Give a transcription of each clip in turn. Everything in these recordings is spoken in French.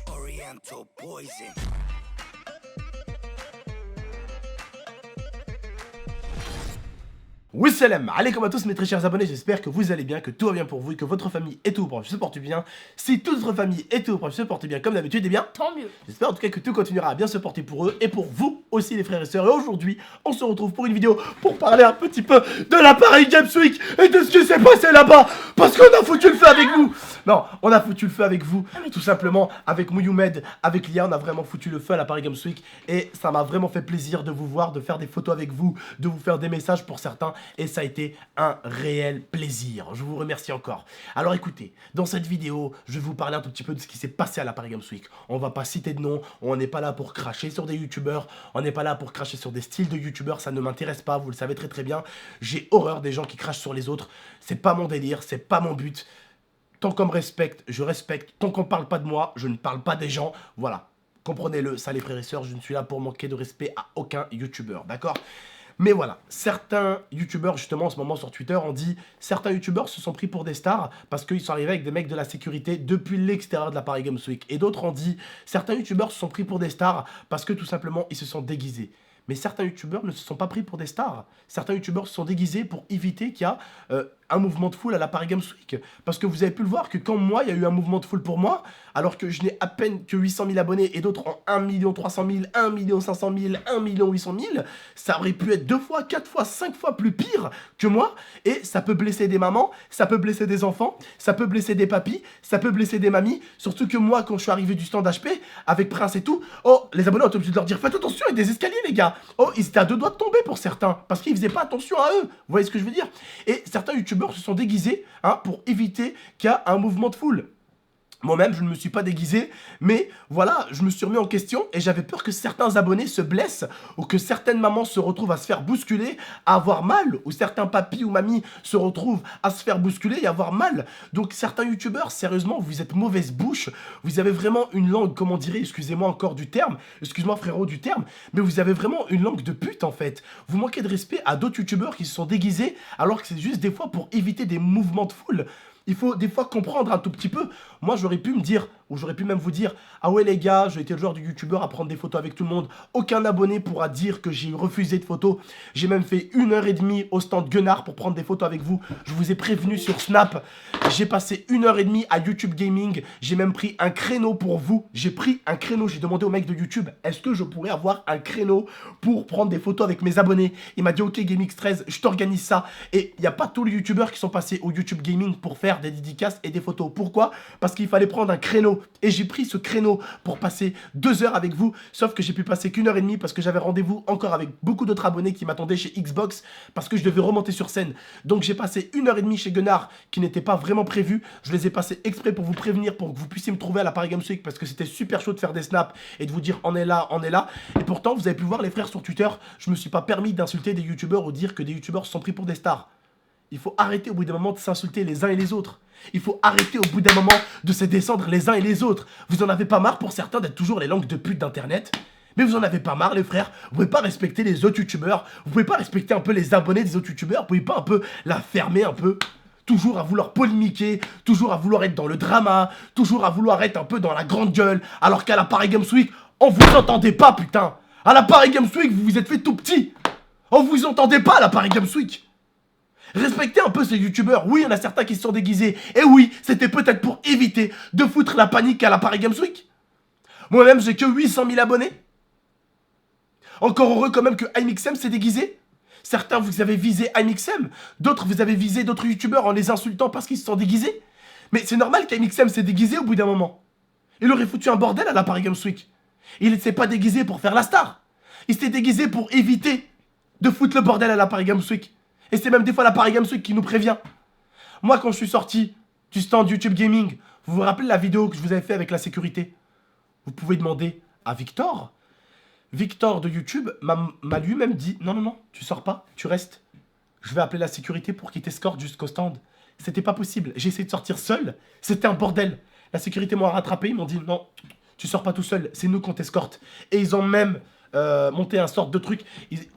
Oriental poison. Wassalam alaikum à tous mes très chers abonnés, j'espère que vous allez bien, que tout va bien pour vous et que votre famille et tout proche se porte bien. Si toute votre famille et tout proche se porte bien comme d'habitude, eh bien, Tant mieux. j'espère en tout cas que tout continuera à bien se porter pour eux et pour vous aussi les frères et sœurs. Et aujourd'hui, on se retrouve pour une vidéo pour parler un petit peu de la Paris Games Week et de ce qui s'est passé là-bas. Parce qu'on a foutu le feu avec vous. Non, on a foutu le feu avec vous, tout simplement, avec Mouyoumed, avec Lia, on a vraiment foutu le feu à la Paris Games Week. Et ça m'a vraiment fait plaisir de vous voir, de faire des photos avec vous, de vous faire des messages pour certains. Et ça a été un réel plaisir. Je vous remercie encore. Alors écoutez, dans cette vidéo, je vais vous parler un tout petit peu de ce qui s'est passé à la Paris Games Week. On va pas citer de nom, on n'est pas là pour cracher sur des youtubeurs, on n'est pas là pour cracher sur des styles de youtubeurs, ça ne m'intéresse pas, vous le savez très très bien. J'ai horreur des gens qui crachent sur les autres, c'est pas mon délire, c'est pas mon but. Tant qu'on me respecte, je respecte. Tant qu'on parle pas de moi, je ne parle pas des gens. Voilà, comprenez-le, ça les frères et sœurs, je ne suis là pour manquer de respect à aucun youtubeur, d'accord ? Mais voilà, certains youtubeurs justement en ce moment sur Twitter ont dit certains youtubeurs se sont pris pour des stars parce qu'ils sont arrivés avec des mecs de la sécurité depuis l'extérieur de la Paris Games Week. Et d'autres ont dit certains youtubeurs se sont pris pour des stars parce que tout simplement ils se sont déguisés. Mais certains youtubeurs ne se sont pas pris pour des stars. Certains youtubeurs se sont déguisés pour éviter qu'il y a un mouvement de foule à la Paris Games Week. Parce que vous avez pu le voir que quand moi, il y a eu un mouvement de foule pour moi, alors que je n'ai à peine que 800 000 abonnés et d'autres ont 1 300 000, 1 500 000, 1 800 000, ça aurait pu être 2 fois, 4 fois, 5 fois plus pire que moi. Et ça peut blesser des mamans, ça peut blesser des enfants, ça peut blesser des papis, ça peut blesser des mamies. Surtout que moi, quand je suis arrivé du stand HP, avec Prince et tout, oh, les abonnés ont été obligés de leur dire faites attention avec des escaliers les gars. Oh, ils étaient à 2 doigts de tomber pour certains, parce qu'ils faisaient pas attention à eux. Vous voyez ce que je veux dire? Et certains youtubeurs se sont déguisés pour éviter qu'il y a un mouvement de foule. Moi-même, je ne me suis pas déguisé, mais voilà, je me suis remis en question et j'avais peur que certains abonnés se blessent ou que certaines mamans se retrouvent à se faire bousculer, à avoir mal, ou certains papis ou mamies se retrouvent à se faire bousculer et à avoir mal. Donc certains youtubeurs, sérieusement, vous êtes mauvaise bouche, vous avez vraiment une langue, comment on dirait, excusez-moi encore du terme, excuse-moi frérot du terme, mais vous avez vraiment une langue de pute en fait. Vous manquez de respect à d'autres youtubeurs qui se sont déguisés alors que c'est juste des fois pour éviter des mouvements de foule. Il faut des fois comprendre un tout petit peu. Moi, j'aurais pu me dire, ou j'aurais pu même vous dire, ah ouais les gars, j'ai été le genre du youtubeur à prendre des photos avec tout le monde. Aucun abonné pourra dire que j'ai refusé de photos. J'ai même fait 1h30 au stand Gunnar pour prendre des photos avec vous. Je vous ai prévenu sur Snap. J'ai passé 1h30 à YouTube Gaming. J'ai même pris un créneau pour vous. J'ai pris un créneau. J'ai demandé au mec de YouTube, est-ce que je pourrais avoir un créneau pour prendre des photos avec mes abonnés? Il m'a dit, ok GameX13, je t'organise ça. Et il n'y a pas tous les youtubeurs qui sont passés au YouTube Gaming pour faire des dédicaces et des photos. Pourquoi? Parce qu'il fallait prendre un créneau. Et j'ai pris ce créneau pour passer 2 heures avec vous. Sauf que j'ai pu passer qu'1h30 parce que j'avais rendez-vous encore avec beaucoup d'autres abonnés qui m'attendaient chez Xbox parce que je devais remonter sur scène. Donc j'ai passé 1h30 chez Gunnar qui n'était pas vraiment prévu. Je les ai passés exprès pour vous prévenir, pour que vous puissiez me trouver à la Paris Games Week parce que c'était super chaud de faire des snaps et de vous dire on est là, on est là. Et pourtant, vous avez pu voir les frères sur Twitter, je me suis pas permis d'insulter des youtubeurs ou dire que des youtubeurs se sont pris pour des stars. Il faut arrêter au bout d'un moment de s'insulter les uns et les autres. Il faut arrêter au bout d'un moment de se descendre les uns et les autres. Vous en avez pas marre pour certains d'être toujours les langues de pute d'internet? Mais vous en avez pas marre les frères? Vous pouvez pas respecter les autres youtubeurs? Vous pouvez pas respecter un peu les abonnés des autres youtubeurs? Vous pouvez pas un peu la fermer un peu? Toujours à vouloir polémiquer, toujours à vouloir être dans le drama, toujours à vouloir être un peu dans la grande gueule, alors qu'à la Paris Games Week, on vous entendait pas putain. À la Paris Games Week, vous vous êtes fait tout petit. On vous entendait pas à la Paris Games Week. Respectez un peu ces youtubeurs. Oui, il y en a certains qui se sont déguisés. Et oui, c'était peut-être pour éviter de foutre la panique à la Paris Games Week. Moi-même, j'ai que 800 000 abonnés. Encore heureux quand même que IMXM s'est déguisé. Certains, vous avez visé IMXM. D'autres, vous avez visé d'autres youtubeurs en les insultant parce qu'ils se sont déguisés. Mais c'est normal qu'IMXM s'est déguisé au bout d'un moment. Il aurait foutu un bordel à la Paris Games Week. Il ne s'est pas déguisé pour faire la star. Il s'est déguisé pour éviter de foutre le bordel à la Paris Games Week. Et c'est même des fois la Paris Games Week qui nous prévient. Moi, quand je suis sorti du stand YouTube Gaming, vous vous rappelez la vidéo que je vous avais fait avec la sécurité? Vous pouvez demander à Victor. Victor de YouTube m'a lui-même dit non, non, non, tu sors pas, tu restes. Je vais appeler la sécurité pour qu'il t'escorte jusqu'au stand. C'était pas possible. J'ai essayé de sortir seul. C'était un bordel. La sécurité m'a rattrapé. Ils m'ont dit non, tu sors pas tout seul. C'est nous qu'on t'escorte. Et ils ont même monté un sorte de truc.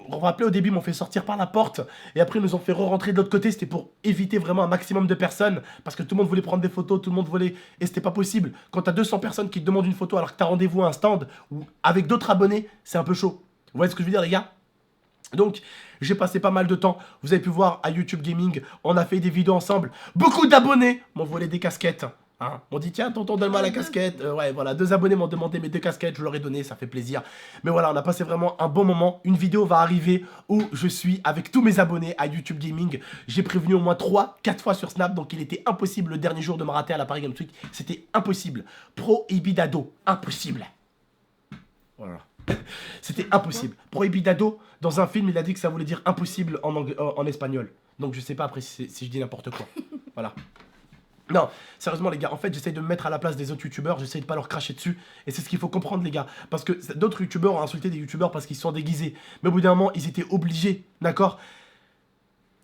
On va rappeler au début, ils m'ont fait sortir par la porte. Et après, ils nous ont fait re-rentrer de l'autre côté. C'était pour éviter vraiment un maximum de personnes. Parce que tout le monde voulait prendre des photos, tout le monde voulait... Et c'était pas possible. Quand t'as 200 personnes qui te demandent une photo alors que t'as rendez-vous à un stand ou avec d'autres abonnés, c'est un peu chaud. Vous voyez ce que je veux dire, les gars? Donc, j'ai passé pas mal de temps. Vous avez pu voir à YouTube Gaming, on a fait des vidéos ensemble. Beaucoup d'abonnés m'ont volé des casquettes. Hein, m'ont dit, tiens, tonton, donne-moi la casquette. Ouais, voilà, 2 abonnés m'ont demandé mes 2 casquettes. Je leur ai donné, ça fait plaisir. Mais voilà, on a passé vraiment un bon moment. Une vidéo va arriver où je suis avec tous mes abonnés à YouTube Gaming. J'ai prévenu au moins 3-4 fois sur Snap. Donc, il était impossible le dernier jour de me rater à la Paris Games Week. C'était impossible. Prohibidado. Impossible. Voilà. C'était impossible. Prohibidado, dans un film, il a dit que ça voulait dire impossible en espagnol. Donc je sais pas après si je dis n'importe quoi. Voilà. Non, sérieusement les gars, en fait j'essaye de me mettre à la place des autres youtubeurs, j'essaye de pas leur cracher dessus. Et c'est ce qu'il faut comprendre les gars. Parce que d'autres youtubeurs ont insulté des youtubeurs parce qu'ils se sont déguisés. Mais au bout d'un moment, ils étaient obligés, d'accord,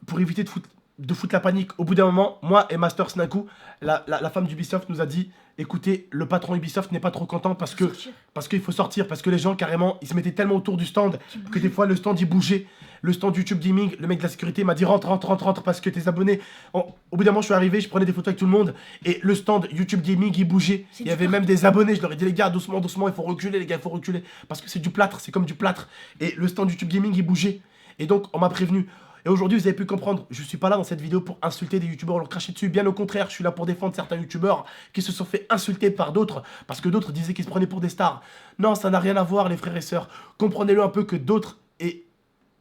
pour éviter de foutre la panique. Au bout d'un moment, moi et Master Snaku, la femme d'Ubisoft nous a dit, écoutez, le patron Ubisoft n'est pas trop content parce qu'il faut sortir, parce que les gens carrément, ils se mettaient tellement autour du stand que des fois le stand il bougeait. Le stand YouTube Gaming, le mec de la sécurité m'a dit rentre parce que tes abonnés... Au bout d'un moment, je suis arrivé, je prenais des photos avec tout le monde et le stand YouTube Gaming il bougeait. Il y avait même des abonnés, je leur ai dit les gars, doucement, doucement, il faut reculer les gars, il faut reculer parce que c'est du plâtre, c'est comme du plâtre. Et le stand YouTube Gaming il bougeait. Et donc on m'a prévenu. Et aujourd'hui, vous avez pu comprendre, je suis pas là dans cette vidéo pour insulter des youtubeurs, leur cracher dessus. Bien au contraire, je suis là pour défendre certains youtubeurs qui se sont fait insulter par d'autres parce que d'autres disaient qu'ils se prenaient pour des stars. Non, ça n'a rien à voir, les frères et sœurs. Comprenez-le un peu que d'autres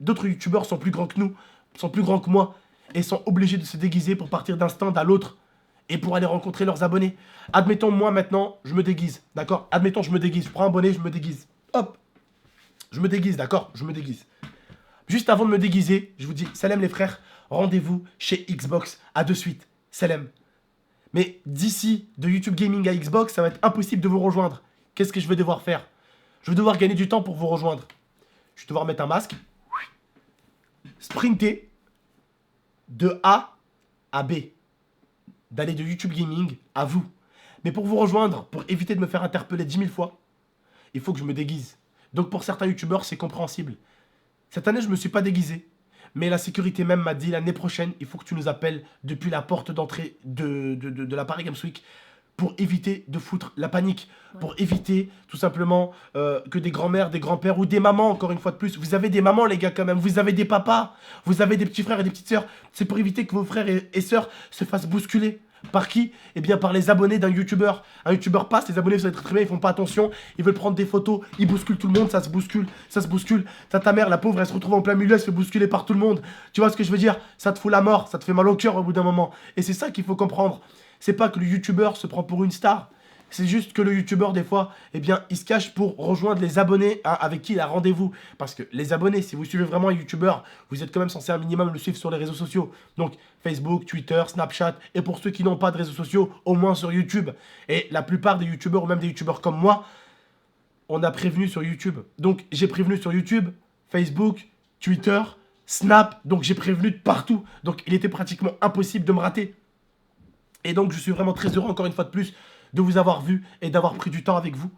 youtubeurs sont plus grands que nous, sont plus grands que moi et sont obligés de se déguiser pour partir d'un stand à l'autre et pour aller rencontrer leurs abonnés. Admettons, moi maintenant, je me déguise, d'accord? Admettons, je me déguise, je prends un bonnet, je me déguise. Hop, je me déguise, d'accord? Je me déguise. Juste avant de me déguiser, je vous dis, salam les frères, rendez-vous chez Xbox, à de suite, salam. Mais d'ici de YouTube Gaming à Xbox, ça va être impossible de vous rejoindre. Qu'est-ce que je vais devoir faire? Je vais devoir gagner du temps pour vous rejoindre. Je vais devoir mettre un masque, sprinter de A à B, d'aller de YouTube Gaming à vous. Mais pour vous rejoindre, pour éviter de me faire interpeller 10 000 fois, il faut que je me déguise. Donc pour certains youtubeurs, c'est compréhensible. Cette année, je ne me suis pas déguisé. Mais la sécurité même m'a dit l'année prochaine, il faut que tu nous appelles depuis la porte d'entrée de la Paris Games Week pour éviter de foutre la panique. Pour éviter tout simplement que des grands-mères, des grands-pères ou des mamans, encore une fois de plus. Vous avez des mamans les gars quand même, vous avez des papas, vous avez des petits frères et des petites sœurs. C'est pour éviter que vos frères et sœurs se fassent bousculer. Par qui? Eh bien par les abonnés d'un youtubeur. Un youtubeur passe, les abonnés vous savez très bien, ils font pas attention, ils veulent prendre des photos, ils bousculent tout le monde, ça se bouscule, ça se bouscule. Ta mère, la pauvre, elle se retrouve en plein milieu, elle se fait bousculer par tout le monde. Tu vois ce que je veux dire? Ça te fout la mort, ça te fait mal au cœur au bout d'un moment. Et c'est ça qu'il faut comprendre. C'est pas que le youtubeur se prend pour une star. C'est juste que le youtubeur, des fois, eh bien, il se cache pour rejoindre les abonnés avec qui il a rendez-vous. Parce que les abonnés, si vous suivez vraiment un youtubeur, vous êtes quand même censé un minimum le suivre sur les réseaux sociaux. Donc, Facebook, Twitter, Snapchat, et pour ceux qui n'ont pas de réseaux sociaux, au moins sur YouTube. Et la plupart des youtubeurs, ou même des youtubeurs comme moi, on a prévenu sur YouTube. Donc, j'ai prévenu sur YouTube, Facebook, Twitter, Snap. Donc, j'ai prévenu de partout. Donc, il était pratiquement impossible de me rater. Et donc, je suis vraiment très heureux, encore une fois de plus, de vous avoir vu et d'avoir pris du temps avec vous.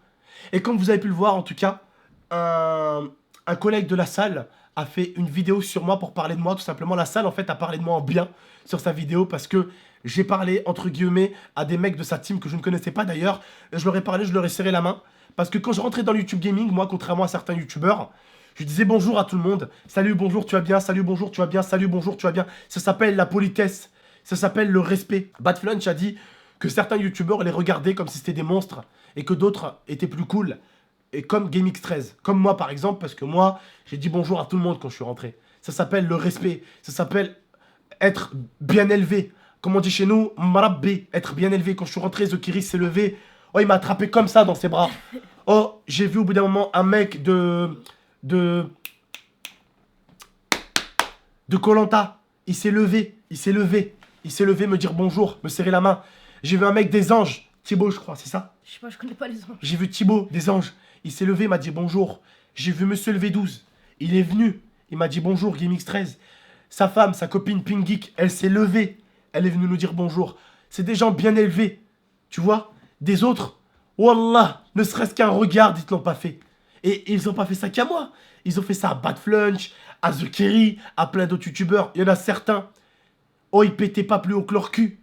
Et comme vous avez pu le voir, en tout cas, un collègue de la salle a fait une vidéo sur moi pour parler de moi. Tout simplement, la salle, en fait, a parlé de moi en bien sur sa vidéo parce que j'ai parlé, entre guillemets, à des mecs de sa team que je ne connaissais pas d'ailleurs. Je leur ai parlé, je leur ai serré la main. Parce que quand je rentrais dans le YouTube Gaming, moi, contrairement à certains youtubeurs, je disais bonjour à tout le monde. Salut, bonjour, tu vas bien? Salut, bonjour, tu vas bien? Salut, bonjour, tu vas bien? Ça s'appelle la politesse. Ça s'appelle le respect. Batflunch a dit que certains youtubeurs les regardaient comme si c'était des monstres et que d'autres étaient plus cool. Et comme GameX13, comme moi par exemple, parce que moi, j'ai dit bonjour à tout le monde quand je suis rentré. Ça s'appelle le respect, ça s'appelle être bien élevé. Comme on dit chez nous, marabbi, être bien élevé. Quand je suis rentré, Zokiris s'est levé. Oh, il m'a attrapé comme ça dans ses bras. Oh, j'ai vu au bout d'un moment un mec de Koh-Lanta. Il s'est levé, il s'est levé. Il s'est levé me dire bonjour, me serrer la main. J'ai vu un mec des anges, Thibaut je crois, c'est ça? Je sais pas, je connais pas les anges. J'ai vu Thibaut des anges, il s'est levé, m'a dit bonjour. J'ai vu Monsieur le V12, il est venu, il m'a dit bonjour GameX13. Sa femme, sa copine Pink Geek, elle s'est levée, elle est venue nous dire bonjour. C'est des gens bien élevés, tu vois? Des autres, wallah, ne serait-ce qu'un regard, ils te l'ont pas fait. Et ils ont pas fait ça qu'à moi. Ils ont fait ça à Bad Flunch, à The Kerry, à plein d'autres youtubeurs. Il y en a certains. Oh, ils pétaient pas plus haut que leur cul.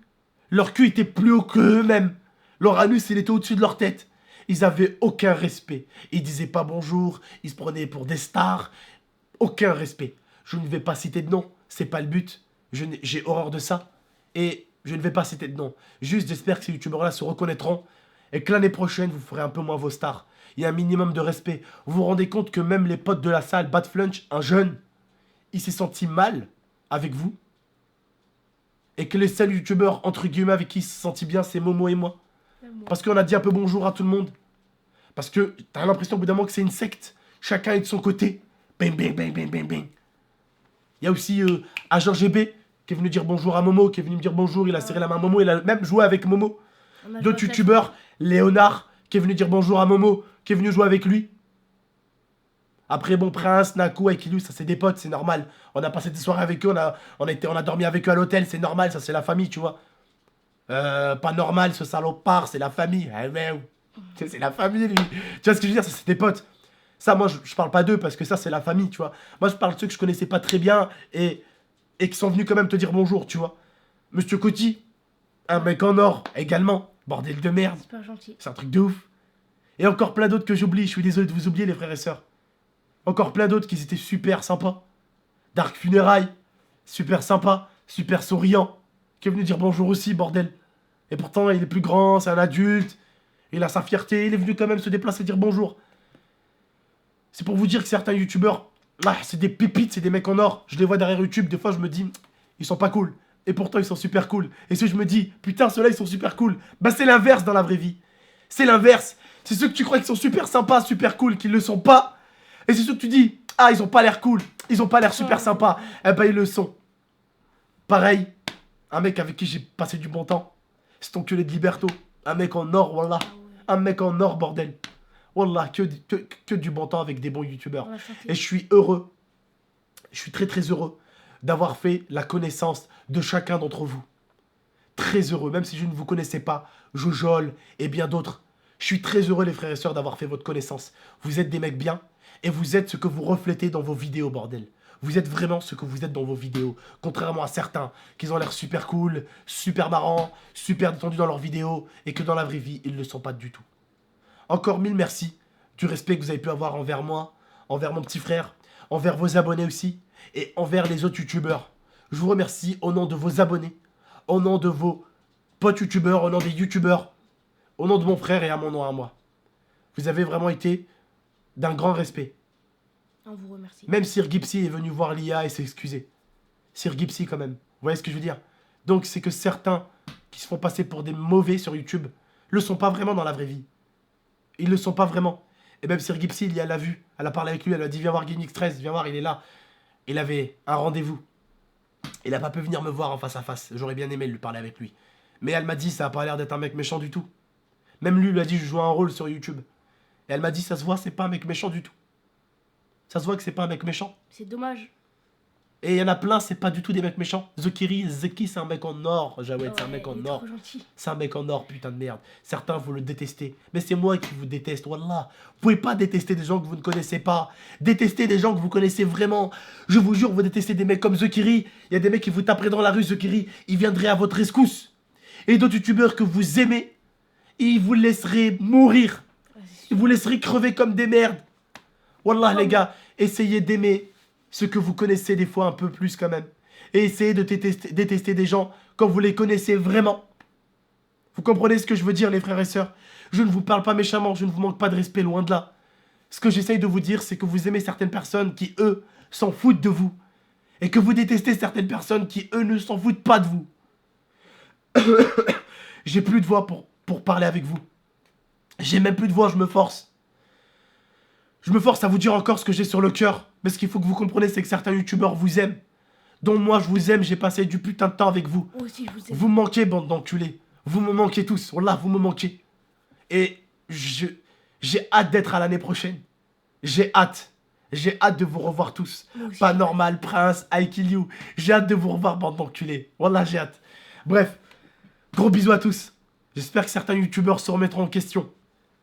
Leur cul était plus haut qu'eux-mêmes. Leur anus, il était au-dessus de leur tête. Ils avaient aucun respect. Ils disaient pas bonjour. Ils se prenaient pour des stars. Aucun respect. Je ne vais pas citer de nom. C'est pas le but. J'ai horreur de ça. Et je ne vais pas citer de nom. Juste, j'espère que ces youtubeurs-là se reconnaîtront. Et que l'année prochaine, vous ferez un peu moins vos stars. Il y a un minimum de respect. Vous vous rendez compte que même les potes de la salle, Bad Flunch, un jeune, il s'est senti mal avec vous. Et que les seuls youtubeurs, entre guillemets, avec qui il se sentit bien, c'est Momo et moi. Parce qu'on a dit un peu bonjour à tout le monde. Parce que t'as l'impression au bout d'un moment que c'est une secte. Chacun est de son côté. Bang, bang, bang, bang, bang, bang. Il y a aussi Agent GB qui est venu dire bonjour à Momo, qui est venu me dire bonjour, il a serré la main à Momo, il a même joué avec Momo. D'autres youtubeurs, Léonard, qui est venu dire bonjour à Momo, qui est venu jouer avec lui. Après, bon, Prince, Naku, Aikilou, ça c'est des potes, c'est normal. On a passé des soirées avec eux, on a dormi avec eux à l'hôtel, c'est normal, ça c'est la famille, tu vois. Pas normal, ce salopard, c'est la famille. Eh ben, c'est la famille, lui. Tu vois ce que je veux dire, ça c'est des potes. Ça, moi, je parle pas d'eux parce que ça, c'est la famille, tu vois. Moi, je parle de ceux que je connaissais pas très bien et qui sont venus quand même te dire bonjour, tu vois. Monsieur Coty, un mec en or également. Bordel de merde. C'est pas gentil. C'est un truc de ouf. Et encore plein d'autres que j'oublie. Je suis désolé de vous oublier, les frères et sœurs. Encore plein d'autres qui étaient super sympas. Dark Funérailles, super sympa, super souriant. Qui est venu dire bonjour aussi, bordel. Et pourtant, il est plus grand, c'est un adulte. Il a sa fierté, il est venu quand même se déplacer et dire bonjour. C'est pour vous dire que certains youtubeurs, c'est des pépites, c'est des mecs en or. Je les vois derrière YouTube, des fois je me dis, ils sont pas cool. Et pourtant ils sont super cool. Et ceux je me dis, putain ceux-là ils sont super cool. Bah c'est l'inverse dans la vraie vie. C'est l'inverse. C'est ceux que tu crois qu'ils sont super sympas, super cool, qu'ils le sont pas. Et c'est ceux que tu dis, ah ils ont pas l'air cool, ils ont pas l'air super sympas. Eh bah ils le sont. Pareil, un mec avec qui j'ai passé du bon temps. C'est ton enculé de Liberto. Un mec en or, voilà. Un mec en or, bordel. Wallah, que du bon temps avec des bons youtubeurs. Et je suis heureux. Je suis très très heureux d'avoir fait la connaissance de chacun d'entre vous. Très heureux, même si je ne vous connaissais pas, Jojol et bien d'autres. Je suis très heureux, les frères et sœurs, d'avoir fait votre connaissance. Vous êtes des mecs bien et vous êtes ce que vous reflétez dans vos vidéos, bordel. Vous êtes vraiment ce que vous êtes dans vos vidéos. Contrairement à certains qui ont l'air super cool, super marrants, super détendus dans leurs vidéos et que dans la vraie vie, ils ne le sont pas du tout. Encore mille merci du respect que vous avez pu avoir envers moi, envers mon petit frère, envers vos abonnés aussi, et envers les autres youtubeurs. Je vous remercie au nom de vos abonnés, au nom de vos potes youtubeurs, au nom des youtubeurs, au nom de mon frère et à mon nom à moi. Vous avez vraiment été d'un grand respect. On vous remercie. Même Sir Gipsy est venu voir l'IA et s'est excusé. Sir Gipsy quand même. Vous voyez ce que je veux dire? Donc c'est que certains qui se font passer pour des mauvais sur YouTube le sont pas vraiment dans la vraie vie. Ils le sont pas vraiment. Et même Sir Gipsy, il y a l'a vu. Elle a parlé avec lui, elle a dit viens voir GameX13, viens voir, il est là. Il avait un rendez-vous. Il a pas pu venir me voir en face à face. J'aurais bien aimé lui parler avec lui. Mais elle m'a dit ça a pas l'air d'être un mec méchant du tout. Même lui, il a dit je joue un rôle sur YouTube. Et elle m'a dit ça se voit, c'est pas un mec méchant du tout. Ça se voit que c'est pas un mec méchant. C'est dommage. Et il y en a plein, c'est pas du tout des mecs méchants. Zeki, c'est un mec en or. Jawed, c'est un mec en or. C'est un mec en or, putain de merde. Certains, vous le détestez. Mais c'est moi qui vous déteste, wallah. Vous pouvez pas détester des gens que vous ne connaissez pas. Détester des gens que vous connaissez vraiment. Je vous jure, vous détestez des mecs comme Zekiri. Il y a des mecs qui vous taperaient dans la rue, Zekiri. Ils viendraient à votre rescousse. Et d'autres youtubeurs que vous aimez, ils vous laisseraient mourir. Ils vous laisseraient crever comme des merdes. Wallah, les gars, essayez d'aimer ce que vous connaissez des fois un peu plus quand même. Et essayez de détester des gens quand vous les connaissez vraiment. Vous comprenez ce que je veux dire, les frères et sœurs? Je ne vous parle pas méchamment, je ne vous manque pas de respect, loin de là. Ce que j'essaye de vous dire, c'est que vous aimez certaines personnes qui, eux, s'en foutent de vous. Et que vous détestez certaines personnes qui, eux, ne s'en foutent pas de vous. J'ai plus de voix pour parler avec vous. J'ai même plus de voix, je me force. Je me force à vous dire encore ce que j'ai sur le cœur. Mais ce qu'il faut que vous compreniez, c'est que certains youtubeurs vous aiment. Dont moi, je vous aime, j'ai passé du putain de temps avec vous. Moi aussi, je vous aime. Vous me manquez, bande d'enculés. Vous me manquez tous. Wallah, vous me manquez. Et j'ai hâte d'être à l'année prochaine. J'ai hâte. J'ai hâte de vous revoir tous. Pas normal, Prince, I kill you. J'ai hâte de vous revoir, bande d'enculés. Wallah, j'ai hâte. Bref, gros bisous à tous. J'espère que certains youtubeurs se remettront en question.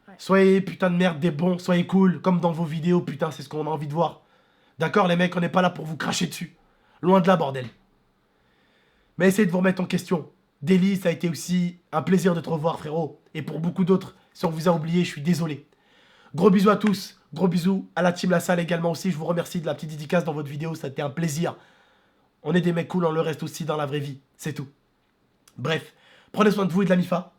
Ouais. Soyez putain de merde des bons, soyez cool, comme dans vos vidéos, putain, c'est ce qu'on a envie de voir. D'accord, les mecs, on n'est pas là pour vous cracher dessus. Loin de là, bordel. Mais essayez de vous remettre en question. Daily, ça a été aussi un plaisir de te revoir, frérot. Et pour beaucoup d'autres, si on vous a oublié, je suis désolé. Gros bisous à tous, gros bisous à la team La Salle également aussi. Je vous remercie de la petite dédicace dans votre vidéo, ça a été un plaisir. On est des mecs cool, on le reste aussi dans la vraie vie, c'est tout. Bref, prenez soin de vous et de la MIFA.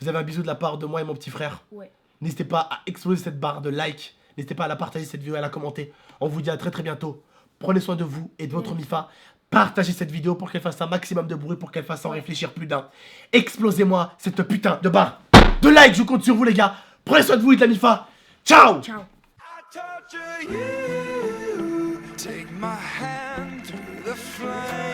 Vous avez un bisou de la part de moi et mon petit frère. Ouais. N'hésitez pas à exploser cette barre de like. N'hésitez pas à la partager cette vidéo et à la commenter. On vous dit à très bientôt. Prenez soin de vous et de votre MIFA. Partagez cette vidéo pour qu'elle fasse un maximum de bruit, pour qu'elle fasse en réfléchir plus d'un. Explosez-moi cette putain de barre de like. Je compte sur vous les gars. Prenez soin de vous et de la MIFA. Ciao. Ciao. I torture you. Take my hand through the flame.